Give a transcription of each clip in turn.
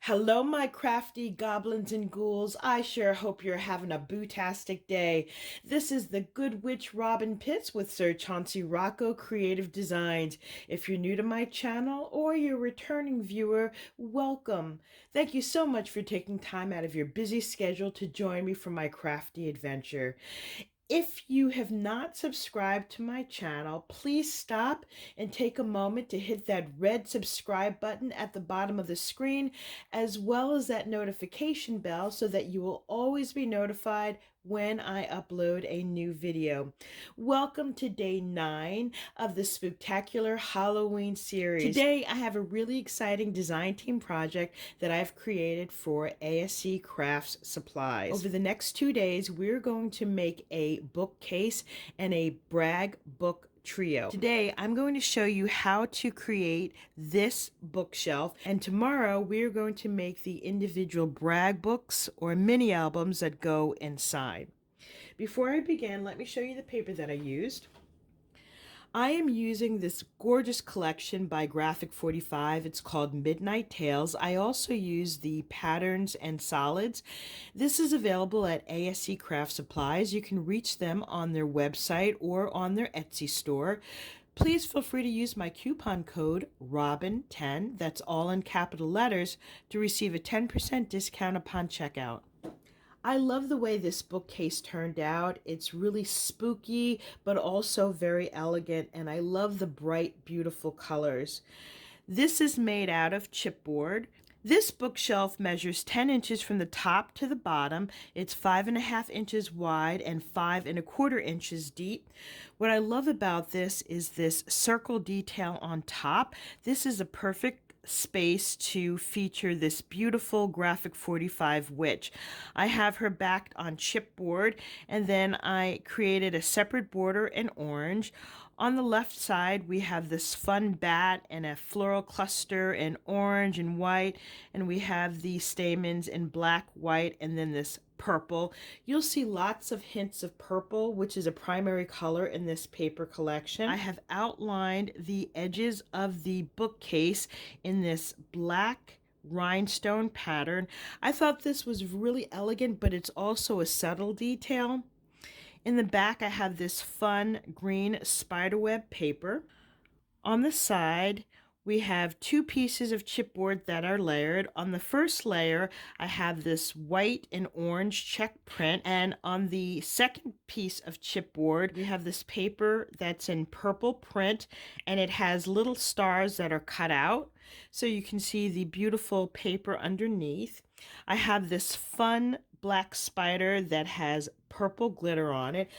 Hello, my crafty goblins and ghouls. I sure hope you're having a bootastic day. This is the Good Witch Robyn Pitts with Sir Chauncey Rocco Creative Designs. If you're new to my channel or you're a returning viewer, welcome. Thank you so much for taking time out of your busy schedule to join me for my crafty adventure. If you have not subscribed to my channel, please stop and take a moment to hit that red subscribe button at the bottom of the screen, as well as that notification bell so that you will always be notified when I upload a new video. Welcome to day 9 of the Spooktacular Halloween Series. Today I have a really exciting design team project that I've created for ASC Crafts Supplies. Over the next 2 days, we're going to make a bookcase and a brag book trio. Today, I'm going to show you how to create this bookshelf, and tomorrow we're going to make the individual brag books or mini albums that go inside. Before I begin, let me show you the paper that I used. I am using this gorgeous collection by Graphic 45. It's called Midnight Tales. I also use the patterns and solids. This is available at ASC Craft Supplies. You can reach them on their website or on their Etsy store. Please feel free to use my coupon code ROBYN10, that's all in capital letters, to receive a 10% discount upon checkout. I love the way this bookcase turned out. It's really spooky, but also very elegant, and I love the bright, beautiful colors. This is made out of chipboard. This bookshelf measures 10 inches from the top to the bottom. It's 5.5 inches wide and 5.25 inches deep. What I love about this is this circle detail on top. This is a perfect space to feature this beautiful Graphic 45 witch. I have her backed on chipboard, and then I created a separate border in orange. On the left side, we have this fun bat and a floral cluster in orange and white, and we have the stamens in black, white, and then this purple. You'll see lots of hints of purple, which is a primary color in this paper collection. I have outlined the edges of the bookcase in this black rhinestone pattern. I thought this was really elegant, but it's also a subtle detail. In the back, I have this fun green spiderweb paper. On the side, we have 2 pieces of chipboard that are layered. On the first layer, I have this white and orange check print, and on the second piece of chipboard, we have this paper that's in purple print, and it has little stars that are cut out, so you can see the beautiful paper underneath. I have this fun black spider that has purple glitter on it.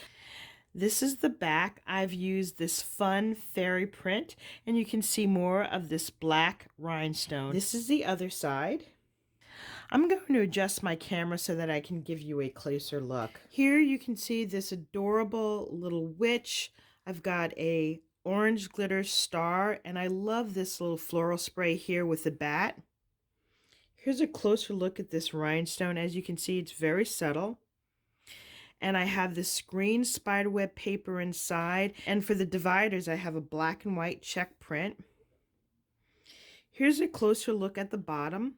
This is the back. I've used this fun fairy print, and you can see more of this black rhinestone. This is the other side. I'm going to adjust my camera so that I can give you a closer look. Here you can see this adorable little witch. I've got a orange glitter star, and I love this little floral spray here with the bat. Here's a closer look at this rhinestone. As you can see, it's very subtle. And I have this green spiderweb paper inside. And for the dividers, I have a black and white check print. Here's a closer look at the bottom.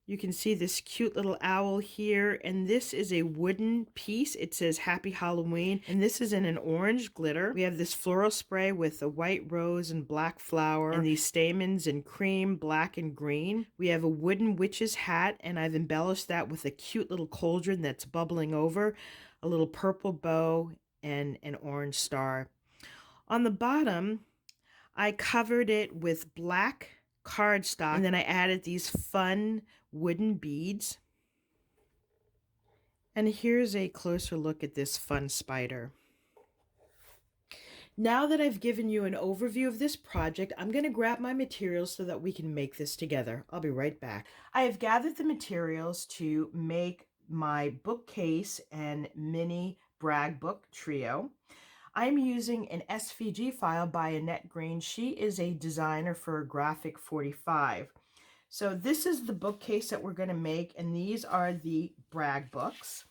You can see this cute little owl here, and this is a wooden piece. It says Happy Halloween, and this is in an orange glitter. We have this floral spray with a white rose and black flower, and these stamens in cream, black, and green. We have a wooden witch's hat, and I've embellished that with a cute little cauldron that's bubbling over, a little purple bow, and an orange star. On the bottom, I covered it with black cardstock, and then I added these fun wooden beads. And here's a closer look at this fun spider. Now that I've given you an overview of this project, I'm going to grab my materials so that we can make this together. I'll be right back. I have gathered the materials to make my bookcase and mini brag book trio. I'm using an SVG file by Annette Green. She is a designer for Graphic 45. So this is the bookcase that we're going to make, and these are the brag books.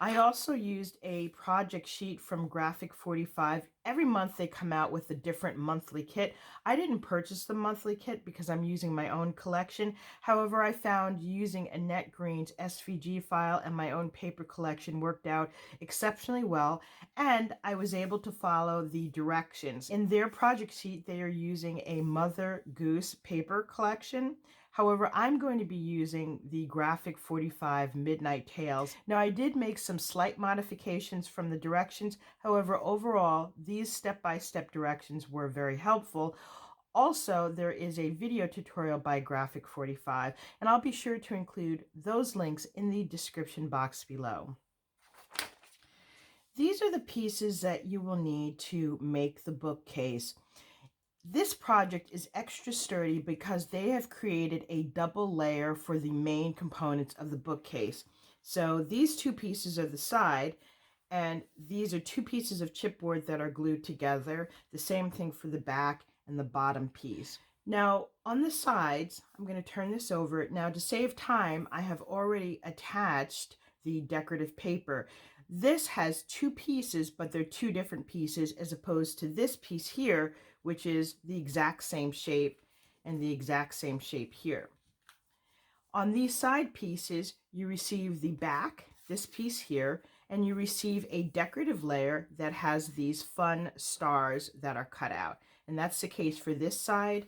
I also used a project sheet from Graphic 45. Every month they come out with a different monthly kit. I didn't purchase the monthly kit because I'm using my own collection. However, I found using Annette Green's SVG file and my own paper collection worked out exceptionally well, and I was able to follow the directions. In their project sheet, they are using a Mother Goose paper collection. However, I'm going to be using the Graphic 45 Midnight Tales. Now, I did make some slight modifications from the directions. However, overall, these step-by-step directions were very helpful. Also, there is a video tutorial by Graphic 45, and I'll be sure to include those links in the description box below. These are the pieces that you will need to make the bookcase. This project is extra sturdy because they have created a double layer for the main components of the bookcase. So these two pieces are the side, and these are two pieces of chipboard that are glued together. The same thing for the back and the bottom piece. Now on the sides, I'm going to turn this over. Now to save time, I have already attached the decorative paper. This has two pieces, but they're two different pieces as opposed to this piece here, which is the exact same shape and the exact same shape here. On these side pieces, you receive the back, this piece here, and you receive a decorative layer that has these fun stars that are cut out. And that's the case for this side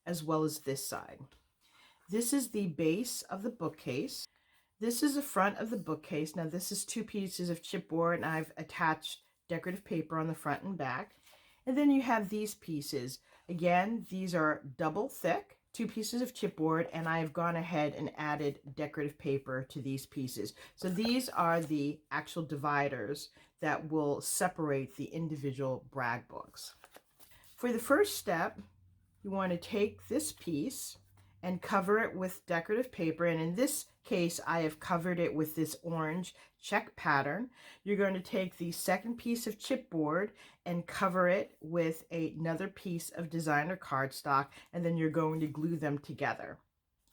as well as this side. This is the base of the bookcase. This is the front of the bookcase. Now this is two pieces of chipboard, and I've attached decorative paper on the front and back. And then you have these pieces. Again, these are double thick, two pieces of chipboard, and I've gone ahead and added decorative paper to these pieces. So these are the actual dividers that will separate the individual brag books. For the first step, you want to take this piece and cover it with decorative paper, and in this case I have covered it with this orange check pattern. You're going to take the second piece of chipboard and cover it with another piece of designer cardstock, and then you're going to glue them together.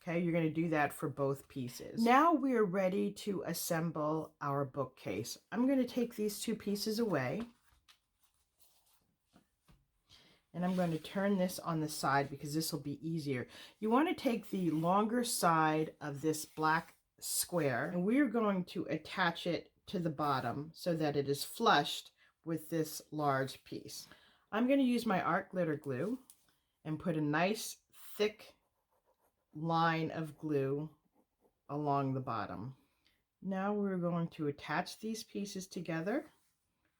Okay, you're going to do that for both pieces. Now we are ready to assemble our bookcase. I'm going to take these two pieces away, and I'm going to turn this on the side because this will be easier. You want to take the longer side of this black square, and we're going to attach it to the bottom so that it is flushed with this large piece. I'm going to use my art glitter glue and put a nice thick line of glue along the bottom. Now we're going to attach these pieces together.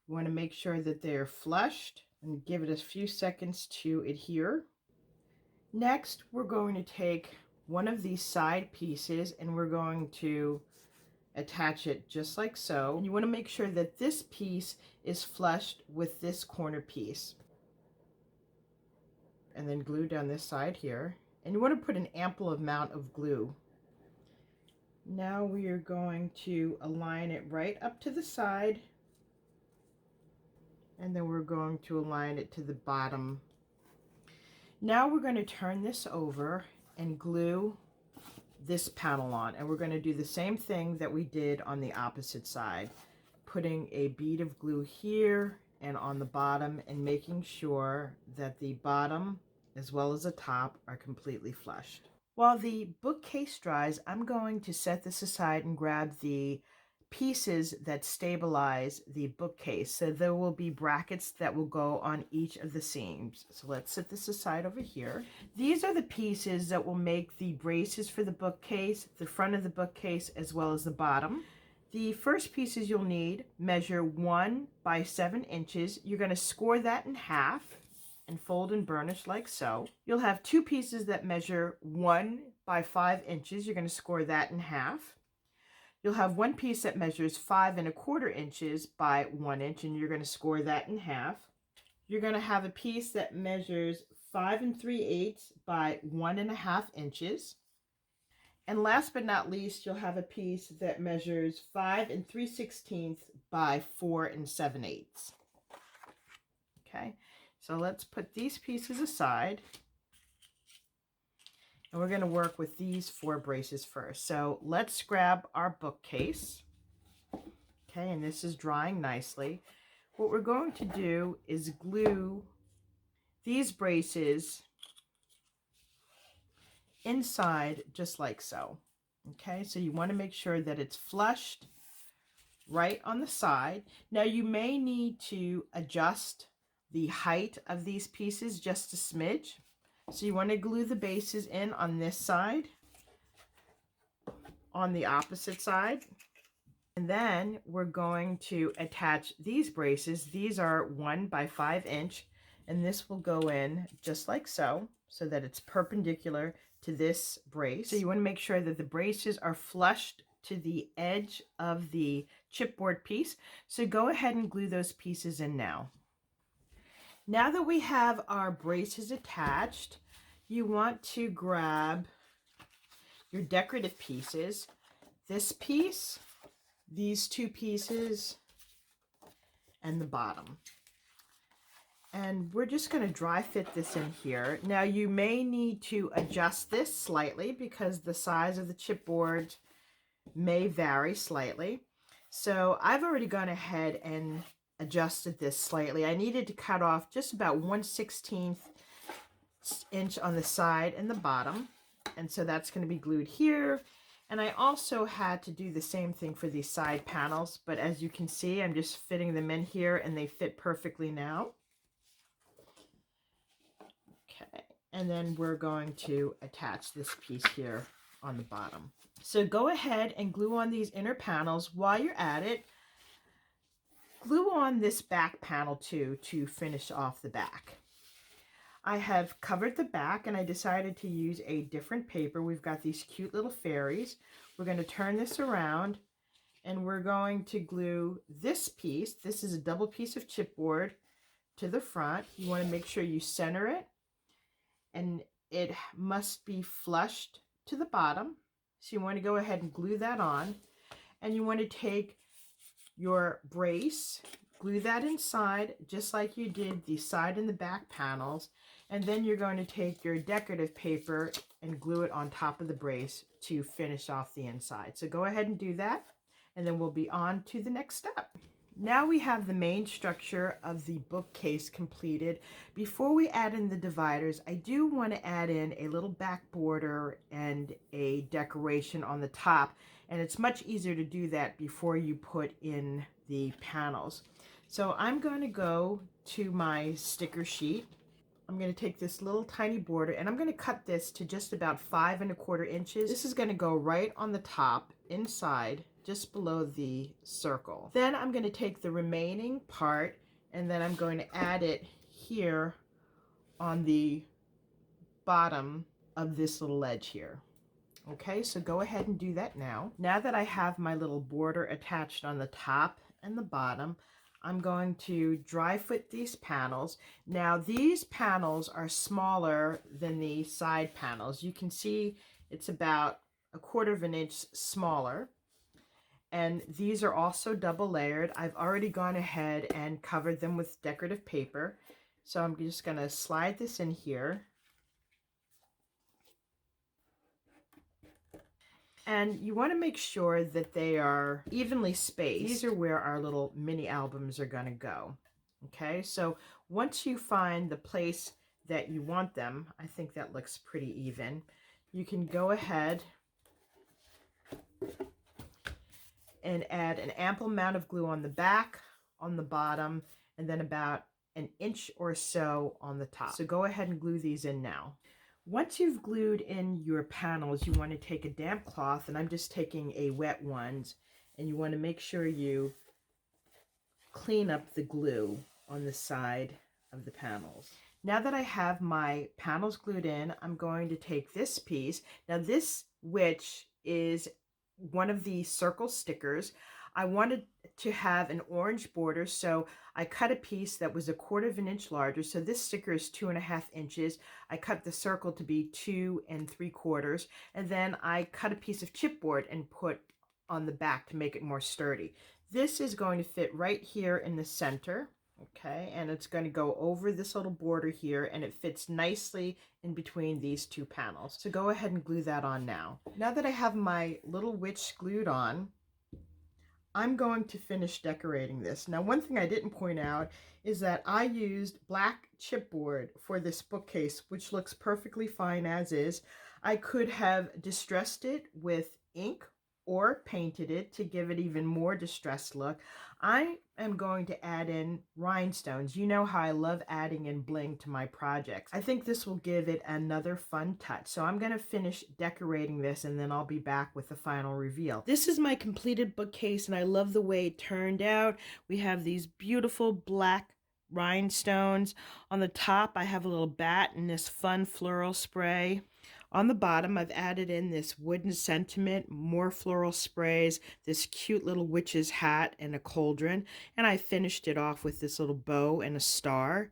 You want to make sure that they are flushed and give it a few seconds to adhere. Next, we're going to take one of these side pieces and we're going to attach it just like so. And you want to make sure that this piece is flushed with this corner piece. And then glue down this side here. And you want to put an ample amount of glue. Now we are going to align it right up to the side. And then we're going to align it to the bottom. Now we're going to turn this over and glue this panel on, and we're going to do the same thing that we did on the opposite side, putting a bead of glue here and on the bottom, and making sure that the bottom as well as the top are completely flushed. While the bookcase dries, I'm going to set this aside and grab the pieces that stabilize the bookcase. So there will be brackets that will go on each of the seams. So let's set this aside over here. These are the pieces that will make the braces for the bookcase, the front of the bookcase, as well as the bottom. The first pieces you'll need measure 1 by 7 inches. You're going to score that in half and fold and burnish like so. You'll have two pieces that measure 1 by 5 inches. You're going to score that in half. You'll have one piece that measures 5 1/4 inches by 1 inch, and you're going to score that in half. You're going to have a piece that measures 5 3/8 by 1 1/2 inches. And last but not least, you'll have a piece that measures 5 3/16 by 4 7/8. Okay, so let's put these pieces aside. And we're going to work with these 4 braces first. So let's grab our bookcase. Okay, and this is drying nicely. What we're going to do is glue these braces inside just like so. Okay, so you want to make sure that it's flushed right on the side. Now you may need to adjust the height of these pieces just a smidge. So you want to glue the bases in on this side, on the opposite side, and then we're going to attach these braces. These are 1 by 5 inch, and this will go in just like so, so that it's perpendicular to this brace. So you want to make sure that the braces are flushed to the edge of the chipboard piece. So go ahead and glue those pieces in now. Now that we have our braces attached, you want to grab your decorative pieces. This piece, these 2 pieces, and the bottom. And we're just going to dry fit this in here. Now you may need to adjust this slightly because the size of the chipboard may vary slightly. So I've already gone ahead and adjusted this slightly. I needed to cut off just about 1/16 inch on the side and the bottom. And so that's going to be glued here. And I also had to do the same thing for these side panels. But as you can see, I'm just fitting them in here and they fit perfectly now. Okay, and then we're going to attach this piece here on the bottom. So go ahead and glue on these inner panels. While you're at it, glue on this back panel too to finish off the back. I have covered the back and I decided to use a different paper. We've got these cute little fairies. We're going to turn this around and we're going to glue this piece. This is a double piece of chipboard to the front. You want to make sure you center it, and it must be flushed to the bottom. So you want to go ahead and glue that on, and you want to take your brace, glue that inside just like you did the side and the back panels, and then you're going to take your decorative paper and glue it on top of the brace to finish off the inside. So go ahead and do that, and then we'll be on to the next step. Now we have the main structure of the bookcase completed. Before we add in the dividers, I do want to add in a little back border and a decoration on the top, and it's much easier to do that before you put in the panels. So I'm going to go to my sticker sheet. I'm going to take this little tiny border and I'm going to cut this to just about 5 1/4 inches. This is going to go right on the top inside, just below the circle. Then I'm going to take the remaining part and then I'm going to add it here on the bottom of this little ledge here. Okay, so go ahead and do that now. Now that I have my little border attached on the top and the bottom, I'm going to dry fit these panels. Now these panels are smaller than the side panels. You can see it's about 1/4 inch smaller. And these are also double layered. I've already gone ahead and covered them with decorative paper. So I'm just going to slide this in here. And you want to make sure that they are evenly spaced. These are where our little mini albums are going to go. Okay, so once you find the place that you want them, I think that looks pretty even, you can go ahead and add an ample amount of glue on the back, on the bottom, and then about 1 inch or so on the top. So go ahead and glue these in now. Once you've glued in your panels, you want to take a damp cloth, and I'm just taking a wet one, and you want to make sure you clean up the glue on the side of the panels. Now that I have my panels glued in, I'm going to take this piece. Now this witch is one of the circle stickers. I wanted to have an orange border, so I cut a piece that was 1/4 inch larger. So this sticker is 2.5 inches. I cut the circle to be 2 3/4, and then I cut a piece of chipboard and put on the back to make it more sturdy. This is going to fit right here in the center. Okay, and it's going to go over this little border here, and it fits nicely in between these two panels. So go ahead and glue that on now. Now that I have my little witch glued on, I'm going to finish decorating this. Now, one thing I didn't point out is that I used black chipboard for this bookcase, which looks perfectly fine as is. I could have distressed it with ink or painted it to give it even more distressed look. I am going to add in rhinestones. You know how I love adding in bling to my projects. I think this will give it another fun touch. So I'm going to finish decorating this, and then I'll be back with the final reveal. This is my completed bookcase, and I love the way it turned out. We have these beautiful black rhinestones. On the top, I have a little bat and this fun floral spray. On the bottom, I've added in this wooden sentiment, more floral sprays, this cute little witch's hat, and a cauldron. And I finished it off with this little bow and a star.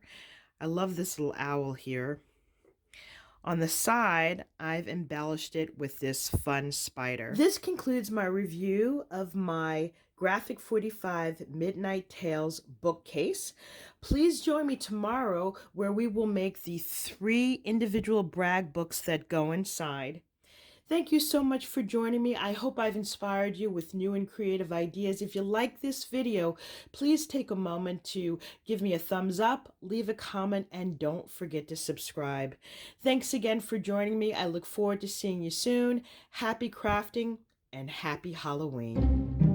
I love this little owl here. On the side, I've embellished it with this fun spider. This concludes my review of my Graphic 45 Midnight Tales bookcase. Please join me tomorrow where we will make the 3 individual brag books that go inside. Thank you so much for joining me. I hope I've inspired you with new and creative ideas. If you like this video, please take a moment to give me a thumbs up, leave a comment, and don't forget to subscribe. Thanks again for joining me. I look forward to seeing you soon. Happy crafting and happy Halloween.